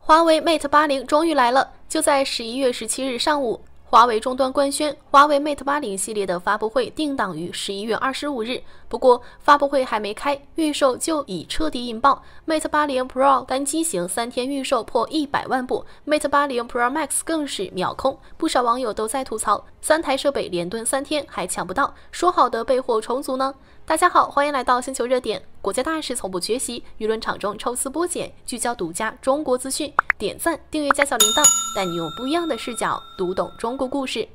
華為 Mate 80終於來了！就在11月17日上午，華為終端官宣，華為 Mate 80系列的發布會定檔於11月25日。不過，發布會還沒開，預售就已徹底引爆。Mate 80 Pro 單機型3天預售破100萬部 ，Mate 80 Pro Max 更是秒空。不少網友都在吐槽，3台設備連蹲3天還搶不到，說好的備貨充足呢？大家好，歡迎來到星球熱點。國家大事從不缺席，輿論場中抽絲剝繭，聚焦獨家中國資訊。點讚、訂閱加小鈴鐺，帶你用不一樣的視角讀懂中國故事。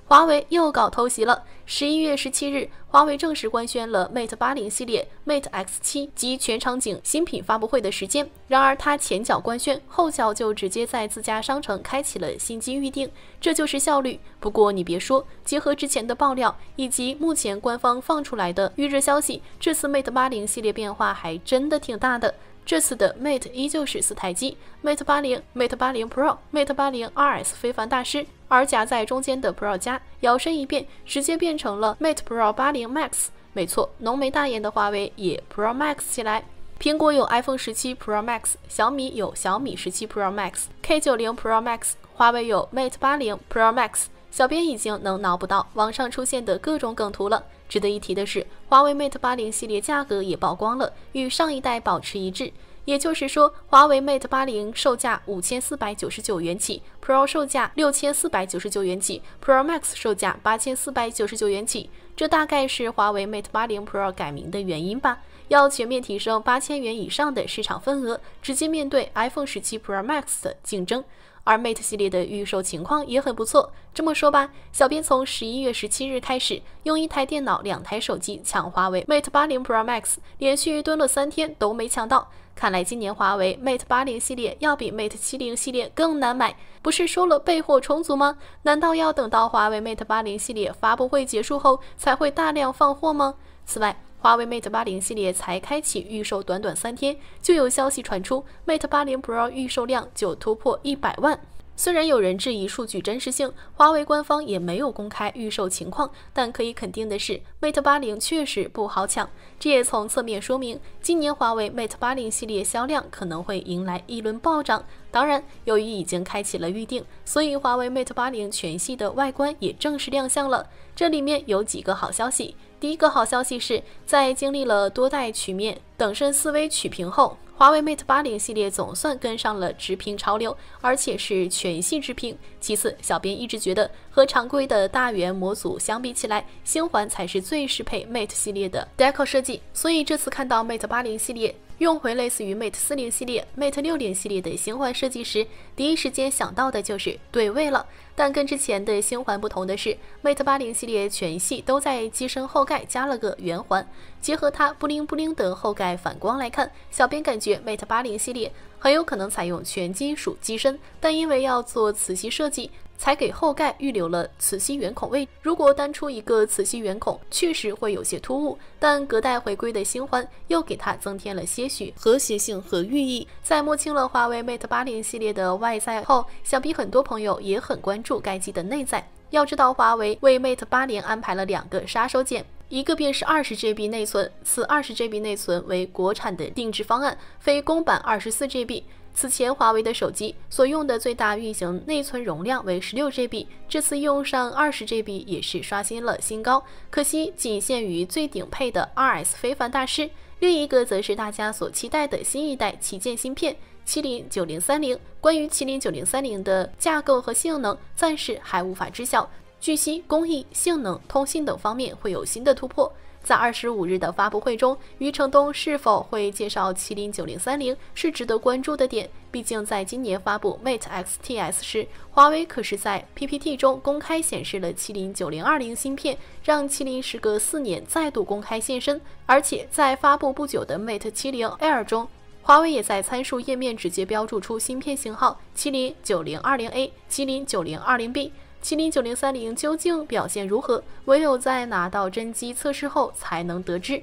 華為又搞偷襲了。11月17日，華為正式官宣了 Mate 80系列、Mate X7 及全場景新品發布會的時間。然而，它前腳官宣，後腳就直接在自家商城開啟了新機預訂，這就是效率。不過你別說，結合之前的爆料以及目前官方放出來的預熱消息，這次 Mate 80系列變化還真的挺大的。這次的 Mate 依舊是4台機 ，Mate 80、Mate 80 Pro、Mate 80 RS 非凡大師，而夾在中間的 Pro 加搖身一變，直接變成了 Mate Pro 80 Max。沒錯，濃眉大眼的華為也 Pro Max 起來。蘋果有 iPhone 17 Pro Max， 小米有小米17 Pro Max、K90 Pro Max， 華為有 Mate 80 Pro Max。小編已經能腦補到網上出現的各種梗圖了。值得一提的是，華為 Mate 80系列價格也曝光了，與上一代保持一致。也就是說，華為 Mate 80售價5499元起 ，Pro 售價6499元起 ，Pro Max 售價8499元起。這大概是華為 Mate 80 Pro 改名的原因吧？要全面提升8000元以上的市場份額，直接面對 iPhone 17 Pro Max 的競爭。而 Mate 系列的預售情況也很不錯。這麼說吧，小編從11月17日開始，用1台電腦、2台手機搶華為 Mate 80 Pro Max， 連續蹲了3天都沒搶到。看來今年華為 Mate 80系列要比 Mate 70系列更難買。不是說了備貨充足嗎？難道要等到華為 Mate 80系列發布會結束後才會大量放貨嗎？此外，華為 Mate 80系列才開啟預售短3天，就有消息傳出 Mate 80 Pro 預售量就突破100萬。雖然有人質疑數據真實性，華為官方也沒有公開預售情況，但可以肯定的是 Mate 80確實不好搶。這也從側面說明，今年華為 Mate 80系列銷量可能會迎來一輪暴漲。當然，由於已經開啟了預訂，所以華為 Mate 80全系的外觀也正式亮相了。這裡面有幾個好消息。第一個好消息是，在經歷了多代曲面等身思維曲屏後，華為 Mate 80系列總算跟上了直屏潮流，而且是全系直屏。其次，小編一直覺得和常規的大圓模組相比起來，星環才是最適配 Mate 系列的 Deco 設計。所以這次看到 Mate 80系列用回類似於 Mate 40系列、Mate 60系列的星環設計時，第一時間想到的就是對位了。但跟之前的星環不同的是 ，Mate 80系列全系都在機身後蓋加了個圓環，結合它布靈布靈的後蓋反光來看，小編感覺 Mate 80系列很有可能採用全金屬機身，但因為要做磁吸設計，才給後蓋預留了磁吸圓孔位。如果單出一個磁吸圓孔，確實會有些突兀，但隔代回歸的星環又給它增添了些許和諧性和寓意。在摸清了華為 Mate 80系列的外在後，想必很多朋友也很關注該機的內在。要知道，華為為 Mate 80安排了2個殺手鐧，一個便是20GB 內存，此20GB 內存為國產的定制方案，非公版24GB。此前華為的手機所用的最大運行內存容量為16GB， 這次用上20GB 也是刷新了新高，可惜僅限於最頂配的 RS 非凡大師。另一個則是大家所期待的新一代旗艦芯片麒麟9030。關於麒麟9030的架構和性能，暫時還無法知曉。據悉，工藝、性能、通信等方面會有新的突破。在25日的發布會中，余承東是否會介紹麒麟9030是值得關注的點。畢竟在今年發布 Mate X-TS 時，華為可是在 PPT 中公開顯示了麒麟9020芯片，讓麒麟時隔4年再度公開現身。而且在發布不久的 Mate 70 Air 中，華為也在參數頁面直接標注出芯片型號麒麟9020A、麒麟9020B。麒麟9030究竟表現如何？唯有在拿到真機測試後才能得知。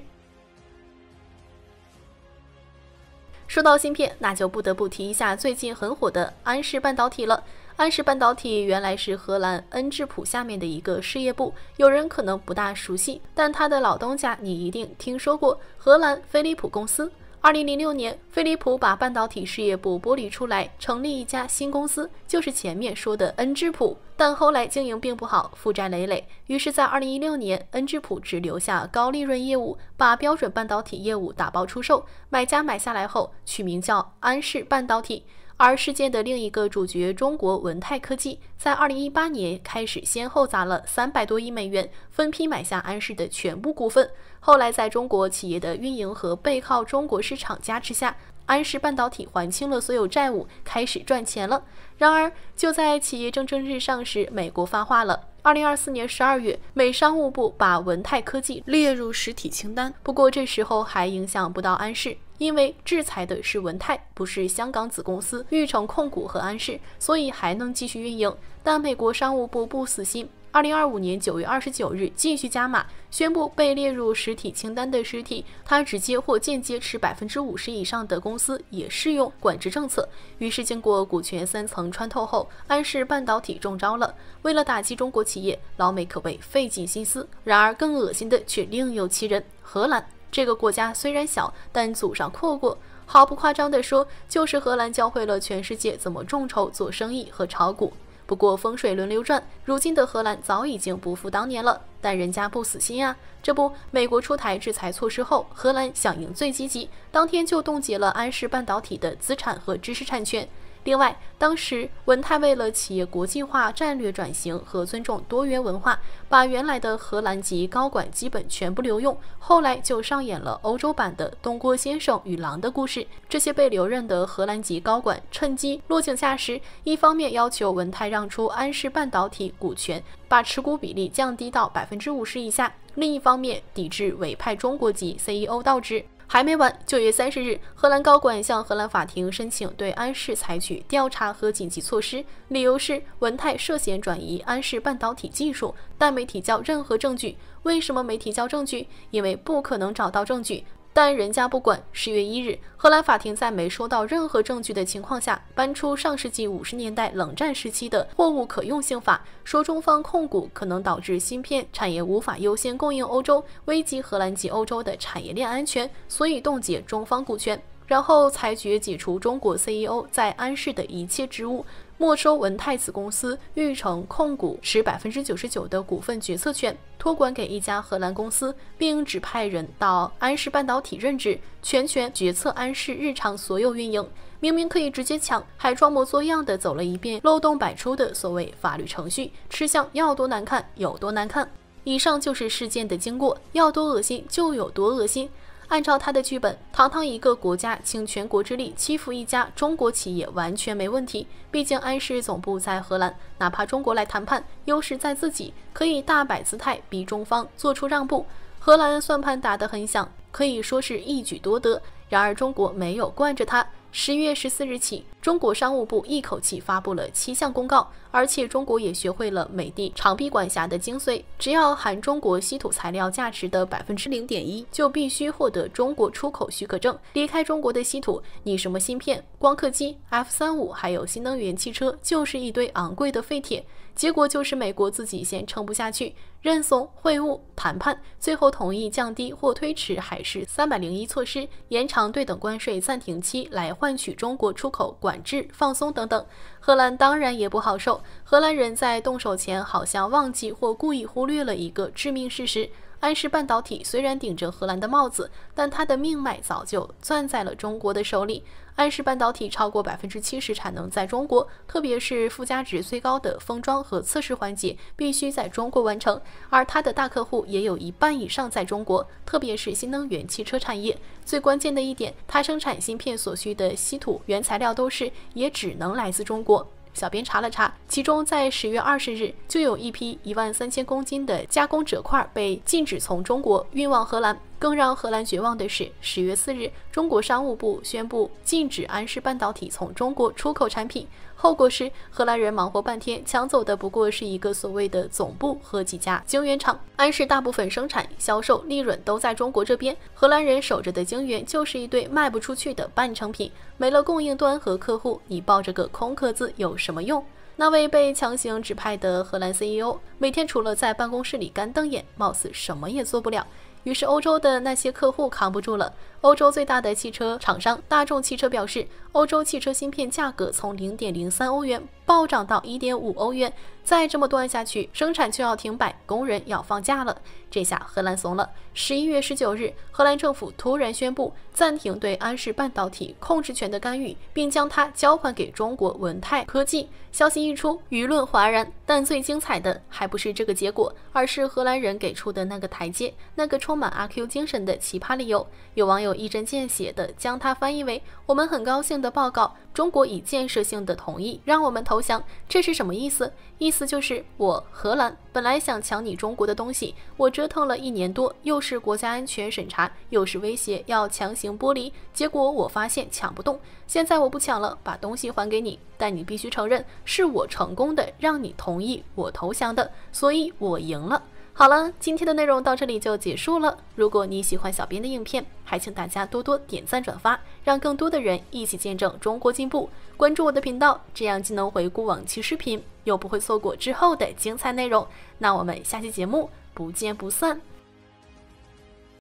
說到芯片，那就不得不提一下最近很火的安氏半導體了。安氏半導體原來是荷蘭恩智浦下面的一個事業部，有人可能不大熟悉，但它的老東家你一定聽說過——荷蘭飛利浦公司。2006年，飛利浦把半導體事業部剝離出來，成立一家新公司，就是前面說的恩智浦。但後來經營並不好，負債累累，於是，在2016年，恩智浦只留下高利潤業務，把標準半導體業務打包出售，買家買下來後，取名叫安氏半導體。而事件的另一個主角中國文泰科技，在2018年開始先後砸了300多億美元，分批買下安氏的全部股份。後來在中國企業的運營和背靠中國市場加持下，安氏半導體還清了所有債務，開始賺錢了。然而，就在企業蒸蒸日上時，美國發話了。2024年12月，美商務部把文泰科技列入實體清單。不過這時候還影響不到安氏，因為制裁的是文泰，不是香港子公司裕成控股和安氏，所以還能繼續運營。但美國商務部不死心。2025年9月29日繼續加碼，宣布被列入實體清單的實體，它直接或間接持50%以上的公司也適用管制政策。於是經過股權3層穿透後，安氏半導體中招了。為了打擊中國企業，老美可謂費盡心思。然而更惡心的卻另有其人，荷蘭。這個國家雖然小，但祖上闊過。毫不誇張地說，就是荷蘭教會了全世界怎麼眾籌做生意和炒股。不過風水輪流轉，如今的荷蘭早已經不復當年了，但人家不死心啊！這不，美國出台制裁措施後，荷蘭響應最積極，當天就凍結了安氏半導體的資產和知識產權。另外，當時文泰為了企業國際化戰略轉型和尊重多元文化，把原來的荷蘭籍高管基本全部留用，後來就上演了歐洲版的東郭先生與狼的故事。這些被留任的荷蘭籍高管趁機落井下石，一方面要求文泰讓出安氏半導體股權，把持股比例降低到50%以下；另一方面抵制委派中國籍 CEO 到職。還沒完，9月30日，荷蘭高管向荷蘭法庭申請對安氏採取調查和緊急措施，理由是文泰涉嫌轉移安氏半導體技術，但沒提交任何證據。為什麼沒提交證據？因為不可能找到證據。但人家不管。10月1日，荷蘭法庭在沒收到任何證據的情況下，搬出上世紀50年代冷戰時期的貨物可用性法，說中方控股可能導致芯片產業無法優先供應歐洲，危及荷蘭及歐洲的產業鏈安全，所以凍結中方股權。然後裁決解除中國 CEO 在安氏的一切職務，沒收文泰子公司裕成控股持99%的股份決策權，托管給一家荷蘭公司，並指派人到安氏半導體任職，全權決策安氏日常所有運營。明明可以直接搶，還裝模作樣地走了一遍漏洞百出的所謂法律程序，吃相要多難看有多難看。以上就是事件的經過，要多惡心就有多惡心。按照他的劇本，堂堂一個國家傾全國之力欺負一家中國企業完全沒問題。畢竟安氏總部在荷蘭，哪怕中國來談判，優勢在自己，可以大擺姿態逼中方做出讓步。荷蘭算盤打得很響，可以說是一舉多得。然而中國沒有慣着他。10月14日起，中國商務部一口氣發布了7項公告，而且中國也學會了美的長臂管轄的精髓，只要含中國稀土材料價值的0.1%，就必須獲得中國出口許可證。離開中國的稀土，你什麼芯片、光刻機、F-35，還有新能源汽車，就是一堆昂貴的廢鐵。結果就是美國自己先撐不下去，認慫、會晤、談判，最後同意降低或推遲海事301措施，延長對等關稅暫停期來換取中國出口管制放鬆等等。荷蘭當然也不好受，荷蘭人在動手前好像忘記或故意忽略了一個致命事實：安氏半導體雖然頂着荷蘭的帽子，但它的命脈早就攥在了中國的手裡。安氏半導體超過70%產能在中國，特別是附加值最高的封裝和測試環節必須在中國完成，而它的大客戶也有1半以上在中國，特別是新能源汽車產業。最關鍵的一點，它生產芯片所需的稀土原材料都是，也只能來自中國。小編查了查，其中在10月20日就有一批13000公斤的加工折塊被禁止從中國運往荷蘭。更讓荷蘭絕望的是，10月4日，中國商務部宣布禁止安氏半導體從中國出口產品。後果是，荷蘭人忙活半天，搶走的不過是一個所謂的總部和幾家晶圓廠。安氏大部分生產、銷售、利潤都在中國這邊，荷蘭人守着的晶圓就是一堆賣不出去的半成品。沒了供應端和客戶，你抱着個空殼子有什麼用？那位被強行指派的荷蘭 CEO，每天除了在辦公室裡乾瞪眼，貌似什麼也做不了。於是歐洲的那些客戶扛不住了。歐洲最大的汽車廠商大眾汽車表示，歐洲汽車芯片價格從 0.03 歐元暴漲到 1.5 歐元，再這麼斷下去，生產就要停擺，工人要放假了。這下荷蘭慫了。11月19日，荷蘭政府突然宣布暫停對安氏半導體控制權的干預，並將它交還給中國文泰科技。消息一出，輿論譁然。但最精彩的還不是這個結果，而是荷蘭人給出的那個台階，那個充滿阿 Q 精神的奇葩理由。有網友一針見血地將它翻譯為：我們很高興地報告，中國以建設性的同意讓我們投降。這是什麼意思？意思就是我荷蘭本來想搶你中國的東西，我折騰了1年多，又是國家安全審查，又是威脅要強行剝離，結果我發現搶不動，現在我不搶了，把東西還給你，但你必須承認是我成功的讓你同意我投降的，所以我贏了。好了，今天的內容到這裡就結束了。如果你喜歡小編的影片，還請大家多多點讚轉發，讓更多的人一起見證中國進步。關注我的頻道，這樣既能回顧往期視頻，又不會錯過之後的精彩內容。那我們下期節目不見不散。